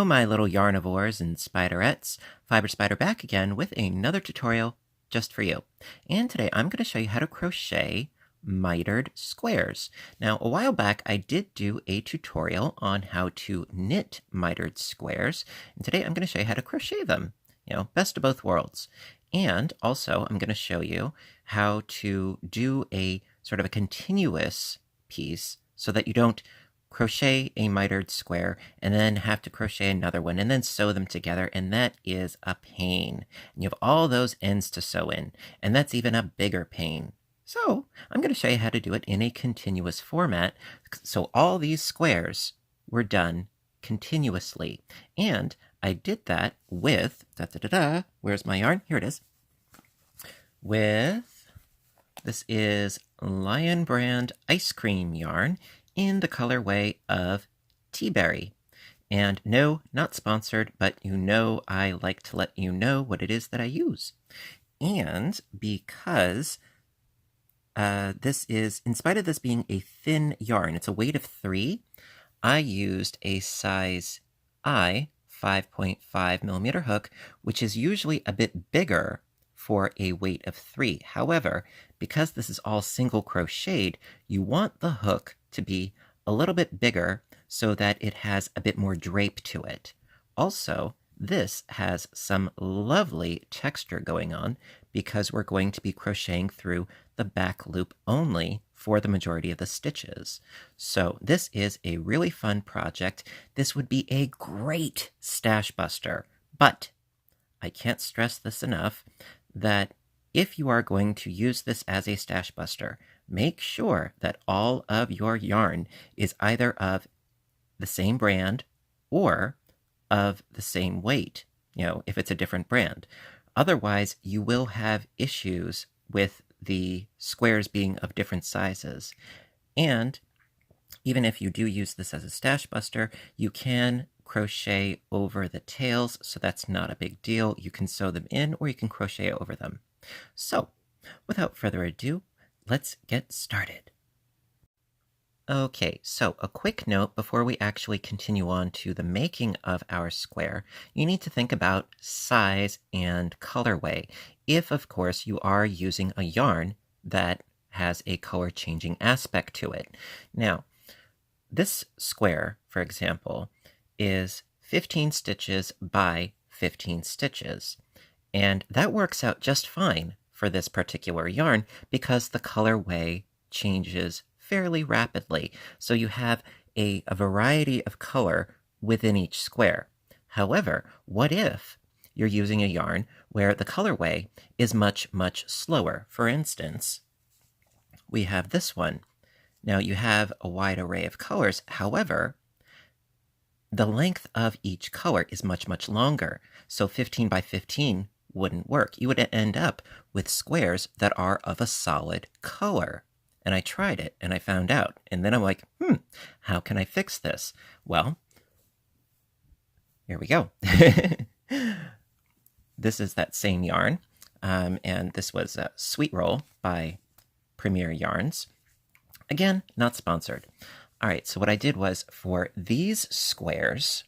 my little yarnivores and spiderettes. Fiber Spider back again with another tutorial just for you. And today I'm going to show you how to crochet mitered squares. Now, a while back I did do a tutorial on how to knit mitered squares, and today I'm going to show you how to crochet them. Best of both worlds. And also I'm going to show you how to do a sort of a continuous piece so that you don't crochet a mitered square and then have to crochet another one and then sew them together, and that is a pain. And you have all those ends to sew in, and that's even a bigger pain. So I'm going to show you how to do it in a continuous format, so all these squares were done continuously. And I did that with, where's my yarn? Here it is. This is Lion Brand ice cream yarn in the colorway of Tea Berry. And no, not sponsored, but I like to let you know what it is that I use. And because this is, in spite of this being a thin yarn, it's a weight of 3, I used a size I 5.5 millimeter hook, which is usually a bit bigger for a weight of 3. However, because this is all single crocheted, you want the hook to be a little bit bigger so that it has a bit more drape to it. Also, this has some lovely texture going on because we're going to be crocheting through the back loop only for the majority of the stitches. So this is a really fun project. This would be a great stash buster, but I can't stress this enough that if you are going to use this as a stash buster, make sure that all of your yarn is either of the same brand or of the same weight, if it's a different brand. Otherwise, you will have issues with the squares being of different sizes. And even if you do use this as a stash buster, you can crochet over the tails, so that's not a big deal. You can sew them in or you can crochet over them. So, without further ado, let's get started. Okay, so a quick note before we actually continue on to the making of our square. You need to think about size and colorway, if of course you are using a yarn that has a color changing aspect to it. Now, this square, for example, is 15 stitches by 15 stitches, and that works out just fine for this particular yarn because the colorway changes fairly rapidly, so you have a variety of color within each square. However, what if you're using a yarn where the colorway is much, much slower? For instance, we have this one. Now you have a wide array of colors, however, the length of each color is much, much longer, so 15 by 15 wouldn't work. You would end up with squares that are of a solid color. And I tried it, and I found out. And then I'm like, how can I fix this? Well, here we go. This is that same yarn, and this was Sweet Roll by Premier Yarns. Again, not sponsored. All right, so what I did was for these squares,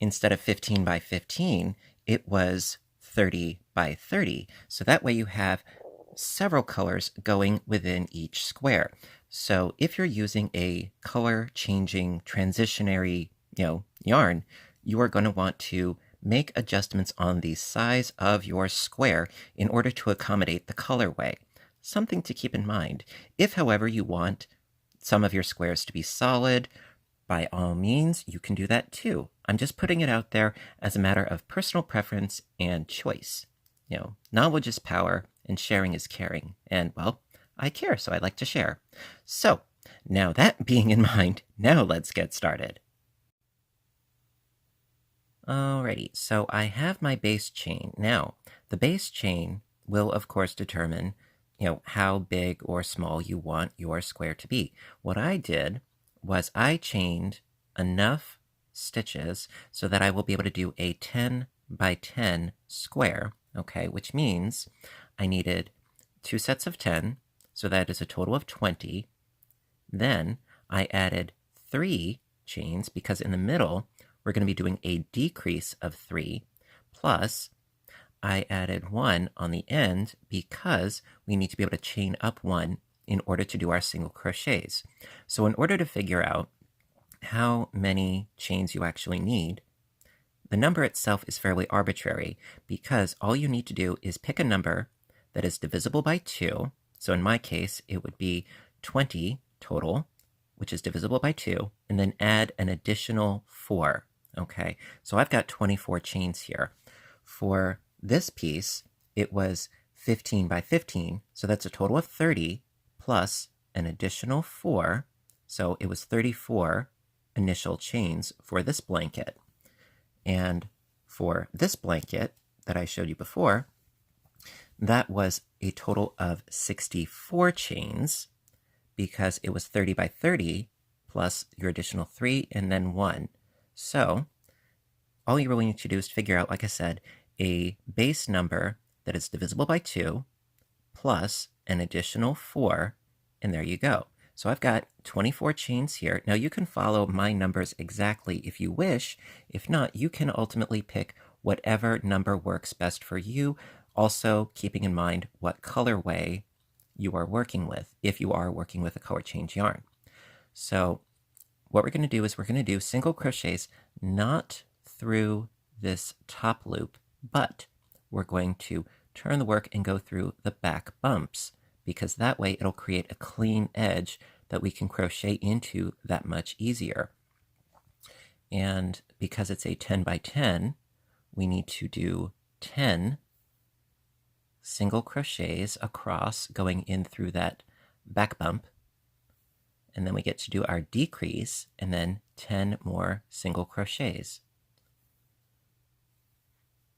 instead of 15 by 15, it was 30 by 30. So that way you have several colors going within each square. So if you're using a color changing transitionary, yarn, you are going to want to make adjustments on the size of your square in order to accommodate the colorway. Something to keep in mind. If, however, you want some of your squares to be solid, by all means, you can do that too. I'm just putting it out there as a matter of personal preference and choice. Knowledge is power, and sharing is caring. And, well, I care, so I like to share. So, now that being in mind, now let's get started. Alrighty, so I have my base chain. Now, the base chain will, of course, determine, how big or small you want your square to be. What I did was I chained enough stitches so that I will be able to do a 10 by 10 square, okay, which means I needed 2 sets of 10, so that is a total of 20. Then I added 3 chains because in the middle we're going to be doing a decrease of 3, plus I added 1 on the end because we need to be able to chain up 1 in order to do our single crochets. So in order to figure out how many chains you actually need, the number itself is fairly arbitrary because all you need to do is pick a number that is divisible by 2. So in my case, it would be 20 total, which is divisible by 2, and then add an additional 4. Okay, so I've got 24 chains here. For this piece, it was 15 by 15, so that's a total of 30 plus an additional 4, so it was 34 initial chains for this blanket. And for this blanket that I showed you before, that was a total of 64 chains because it was 30 by 30 plus your additional 3 and then 1. So all you really need to do is figure out, like I said, a base number that is divisible by 2 plus an additional 4, and there you go. So I've got 24 chains here. Now you can follow my numbers exactly if you wish. If not, you can ultimately pick whatever number works best for you, also keeping in mind what colorway you are working with, if you are working with a color change yarn. So what we're going to do is we're going to do single crochets not through this top loop, but we're going to turn the work and go through the back bumps, because that way it'll create a clean edge that we can crochet into that much easier. And because it's a 10 by 10, we need to do 10 single crochets across going in through that back bump. And then we get to do our decrease and then 10 more single crochets.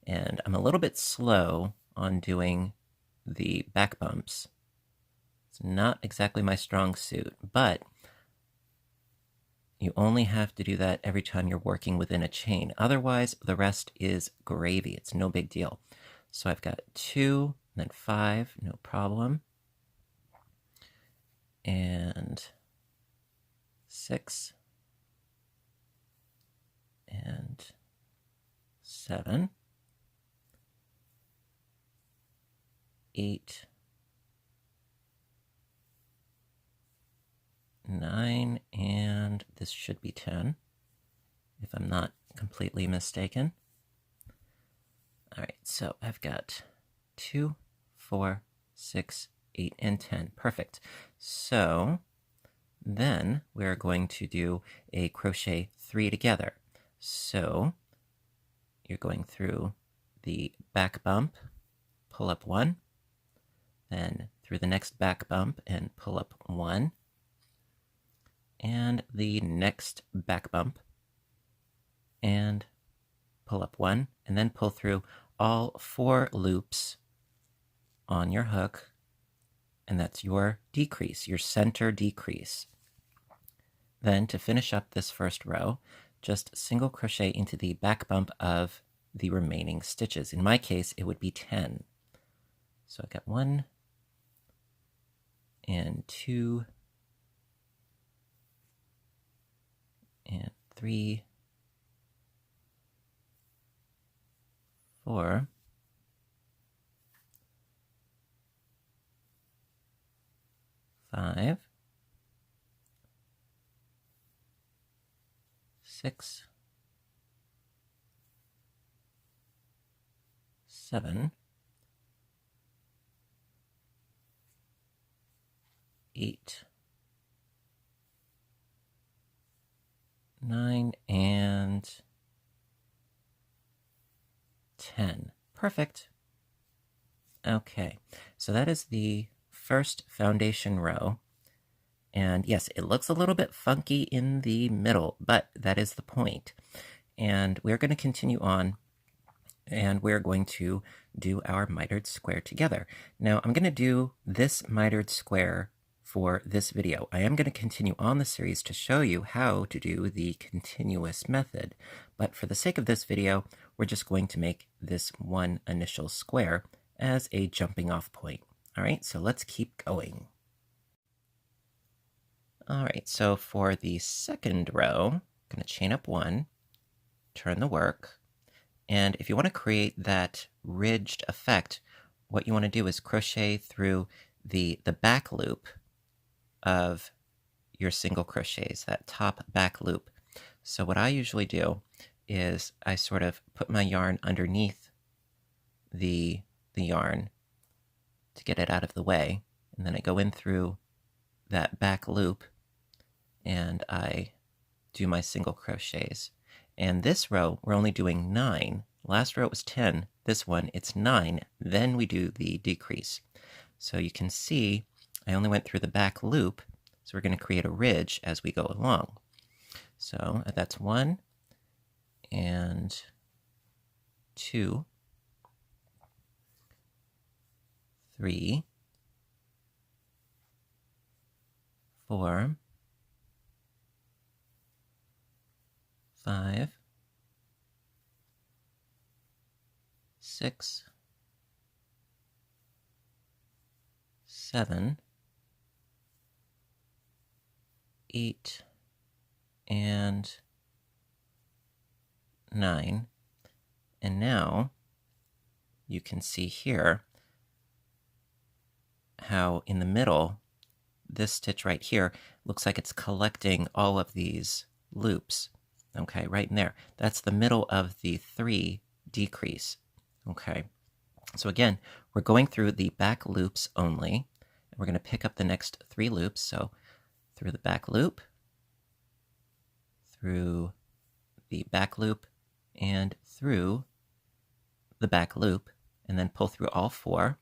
And I'm a little bit slow on doing the back bumps. It's not exactly my strong suit, but you only have to do that every time you're working within a chain. Otherwise, the rest is gravy. It's no big deal. So I've got 2, and then 5, no problem. And 6, and 7, 8, 9, and this should be 10, if I'm not completely mistaken. All right, so I've got 2, 4, 6, 8, and 10. Perfect. So then we're going to do a crochet 3 together. So you're going through the back bump, pull up 1, then through the next back bump and pull up 1, and the next back bump and pull up 1, and then pull through all 4 loops on your hook, and that's your decrease, your center decrease. Then to finish up this first row, just single crochet into the back bump of the remaining stitches. In my case, it would be 10. So I got 1 and 2 and 3, 4, 5, 6, 7, 8, 9, and 10. Perfect. Okay, so that is the first foundation row. And yes, it looks a little bit funky in the middle, but that is the point. And we're going to continue on, and we're going to do our mitered square together. Now, I'm going to do this mitered square for this video. I am going to continue on the series to show you how to do the continuous method, but for the sake of this video, we're just going to make this one initial square as a jumping off point. All right, so let's keep going. All right, so for the second row, I'm going to chain up 1, turn the work. And if you want to create that ridged effect, what you want to do is crochet through the back loop of your single crochets, that top back loop. So what I usually do is I sort of put my yarn underneath the yarn to get it out of the way, and then I go in through that back loop and I do my single crochets. And this row, we're only doing 9. Last row it was 10. This one, it's 9. Then we do the decrease. So you can see I only went through the back loop, so we're going to create a ridge as we go along. So that's 1 and 2, 3, 4, 5, 6, 7, 8, and 9. And now you can see here how in the middle, this stitch right here looks like it's collecting all of these loops. Okay, right in there. That's the middle of the 3 decrease. Okay, so again, we're going through the back loops only. We're going to pick up the next 3 loops. So through the back loop, through the back loop, and through the back loop, and then pull through all 4.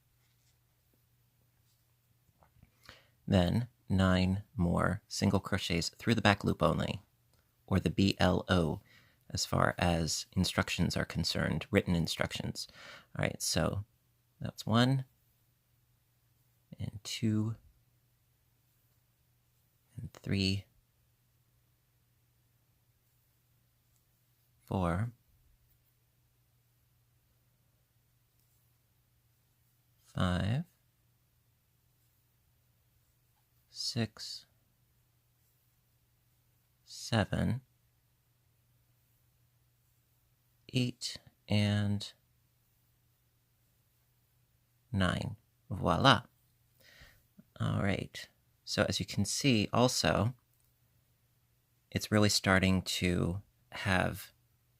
Then 9 more single crochets through the back loop only, or the BLO as far as instructions are concerned, written instructions. All right, so that's 1 and 2 and 3, 4, 5, 6, 7, 8, and 9. Voila. All right. So as you can see also, it's really starting to have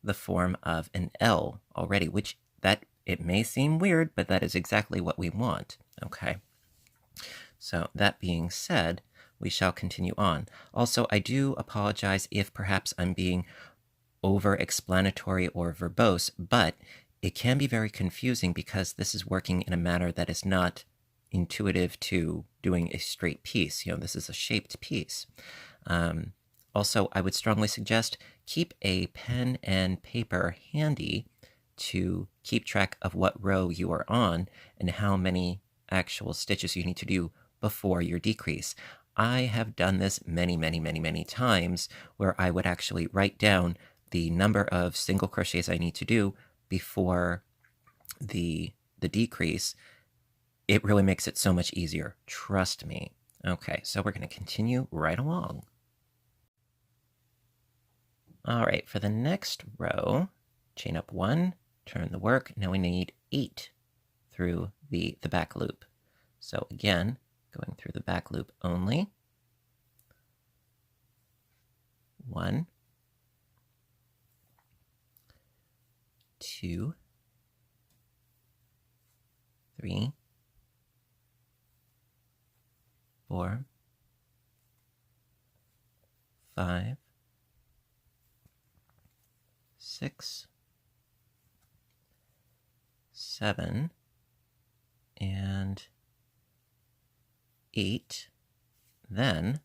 the form of an L already, which that it may seem weird, but that is exactly what we want. Okay. So that being said, we shall continue on. Also, I do apologize if perhaps I'm being over-explanatory or verbose, but it can be very confusing because this is working in a manner that is not intuitive to doing a straight piece. You know, this is a shaped piece. Also, I would strongly suggest keep a pen and paper handy to keep track of what row you are on and how many actual stitches you need to do before your decrease. I have done this many, many, many, many times where I would actually write down the number of single crochets I need to do before the decrease. It really makes it so much easier. Trust me. Okay, so we're going to continue right along. All right, for the next row, chain up 1, turn the work. Now we need 8 through the back loop. So again, going through the back loop only. 1, 2, 3, 4, 5, 6, 7, and 8. Then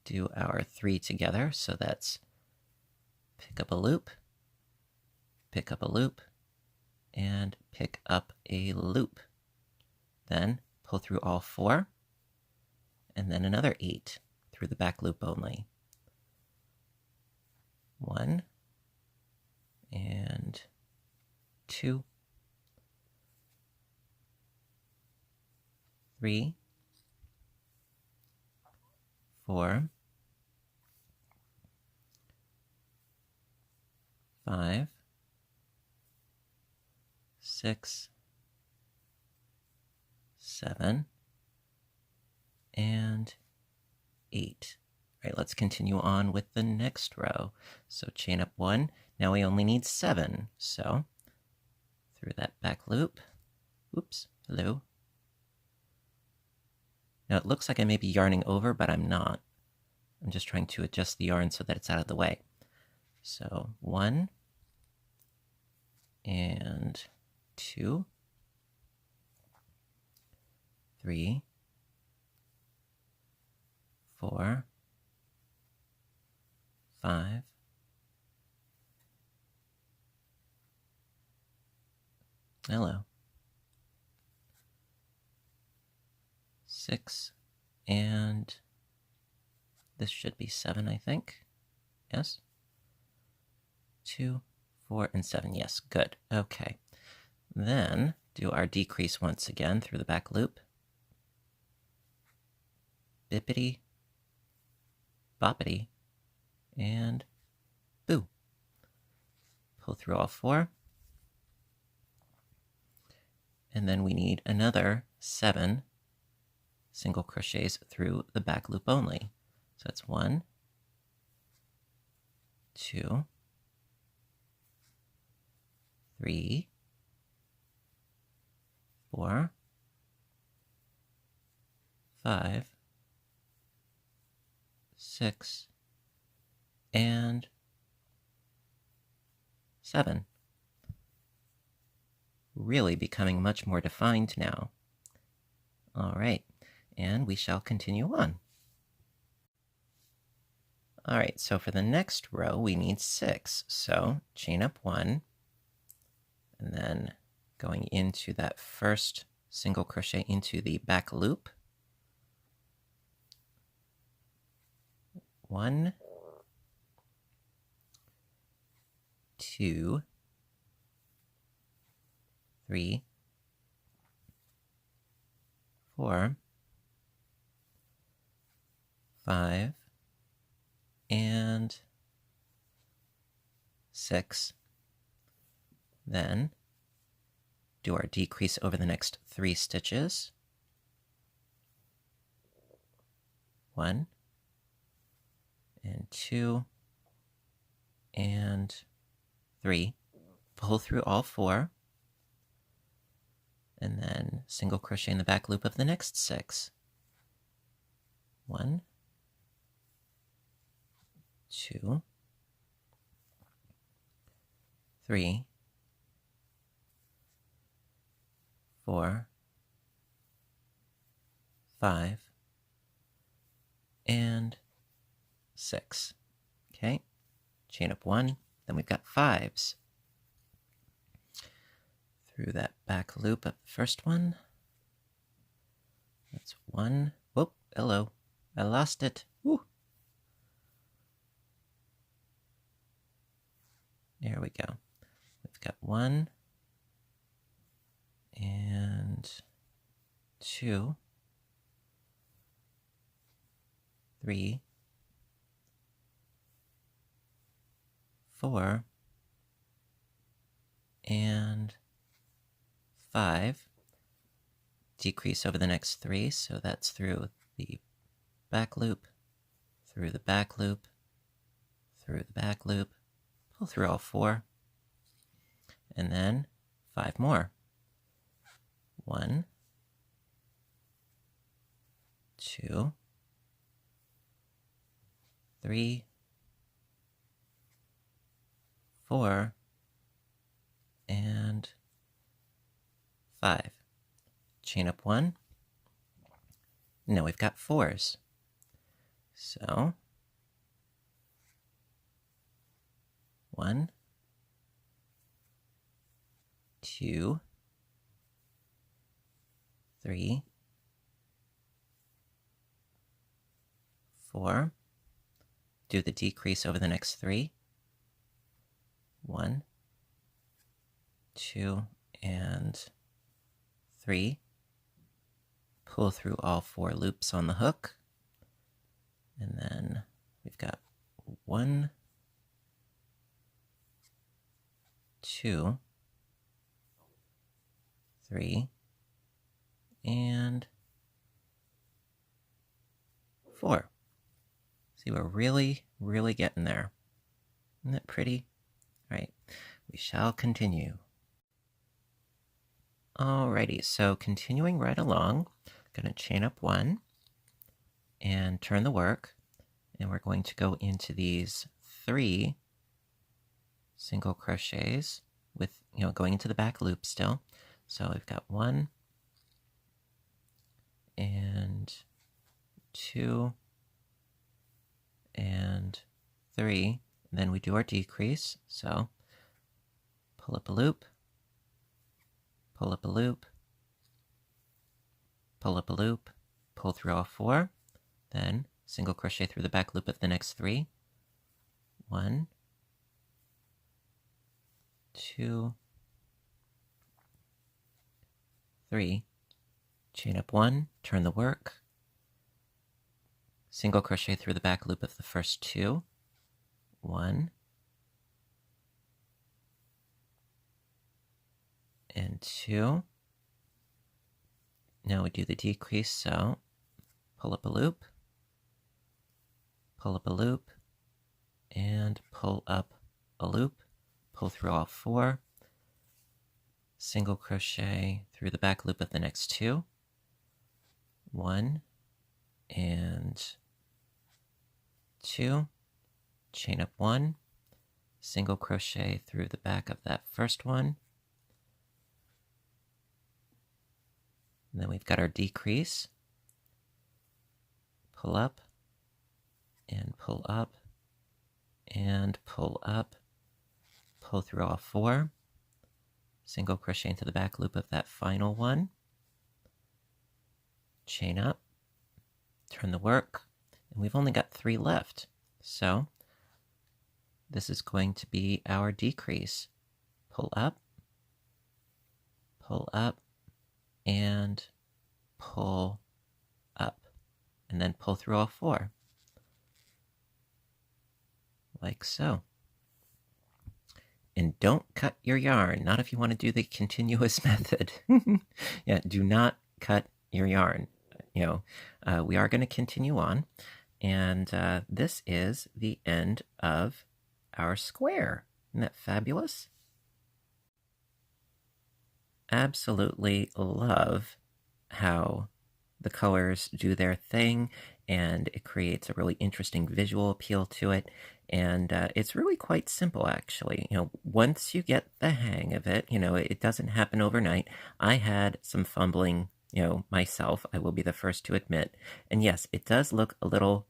do our 3 together. So that's pick up a loop, pick up a loop, and pick up a loop. Then pull through all 4, and then another 8 through the back loop only. 1 and 2, 3, 4, 5, 6, 7, and 8. All right, let's continue on with the next row. So chain up 1. Now we only need 7. So through that back loop. Oops, hello. Now it looks like I may be yarning over, but I'm not. I'm just trying to adjust the yarn so that it's out of the way. So 1 and 2, 3, 4, 5, 6, and this should be 7, I think. Yes? 2, 4, and 7. Yes, good. Okay. Then do our decrease once again through the back loop. Bippity, boppity, and boo. Pull through all 4. And then we need another 7 single crochets through the back loop only. So that's 1, 2, 3, 4, 5, 6, and 7. Really becoming much more defined now. All right, and we shall continue on. All right, so for the next row, we need 6. So chain up 1, and then going into that first single crochet into the back loop. 1, 2, 3, 4, 5, and 6. Then do our decrease over the next 3 stitches. 1, and 2, and 3. Pull through all 4. And then single crochet in the back loop of the next 6. 1, 2, 3, 4, 5, and 6. Okay, chain up 1, then we've got 5s. Through that back loop of the first one. That's 1. Whoop, hello. I lost it. Woo. There we go. We've got 1 and 2, 3, 4, and 5. Decrease over the next 3, so that's through the back loop, through the back loop, through the back loop, pull through all 4, and then 5 more. 1, 2, 3, 4, and 5. Chain up 1. Now we've got 4s. So 1, 2, 3, 4. Do the decrease over the next 3. 1, 2, and 3. Pull through all 4 loops on the hook. And then we've got 1, 2, 3, and 4. See, we're really, really getting there. Isn't that pretty? All right, we shall continue. Alrighty, so continuing right along, I'm going to chain up 1 and turn the work, and we're going to go into these 3 single crochets with, going into the back loop still. So we've got 1 and 2 and 3, and then we do our decrease. So pull up a loop, pull up a loop, pull up a loop, pull through all 4, then single crochet through the back loop of the next 3. 1, 2, 3, chain up 1, turn the work, single crochet through the back loop of the first 2, 1 and 2. Now we do the decrease, so pull up a loop, pull up a loop, and pull up a loop, pull through all 4, single crochet through the back loop of the next 2, 1 and 2, chain up 1, single crochet through the back of that first one, and then we've got our decrease, pull up and pull up and pull up, pull through all 4, single crochet into the back loop of that final one, chain up, turn the work, and we've only got 3 left. So this is going to be our decrease. Pull up, and pull up, and then pull through all 4. Like so. And don't cut your yarn, not if you want to do the continuous method. Yeah, do not cut your yarn. We are going to continue on, and this is the end of our square. Isn't that fabulous? Absolutely love how the colors do their thing, and it creates a really interesting visual appeal to it. And it's really quite simple, actually. Once you get the hang of it, it doesn't happen overnight. I had some fumbling, myself, I will be the first to admit. And yes, it does look a little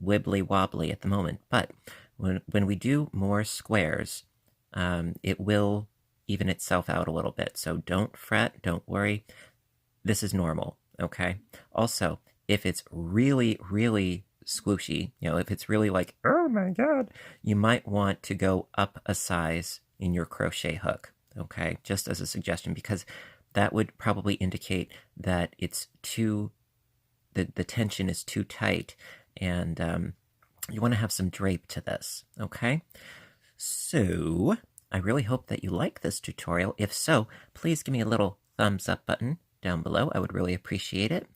wibbly wobbly at the moment, but when we do more squares, it will even itself out a little bit. So don't fret, don't worry. This is normal, okay? Also, if it's really, really swooshy, if it's really like, oh my god, you might want to go up a size in your crochet hook, okay? Just as a suggestion, because that would probably indicate that it's too, the tension is too tight, and you want to have some drape to this, okay? So I really hope that you like this tutorial. If so, please give me a little thumbs up button down below. I would really appreciate it.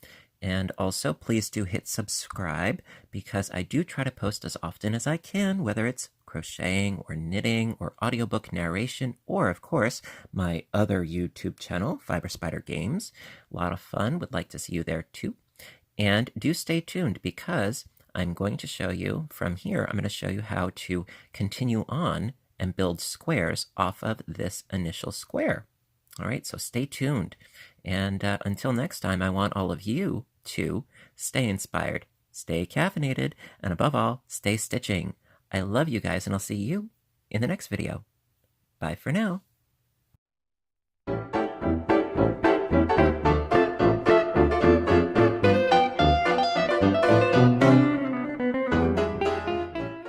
And also, please do hit subscribe, because I do try to post as often as I can, whether it's crocheting or knitting or audiobook narration, or of course, my other YouTube channel, Fiber Spider Games. A lot of fun. Would like to see you there too. And do stay tuned, because I'm going to show you from here, I'm going to show you how to continue on and build squares off of this initial square. All right, so stay tuned. And until next time, I want all of you to stay inspired, stay caffeinated, and above all, stay stitching. I love you guys, and I'll see you in the next video. Bye for now.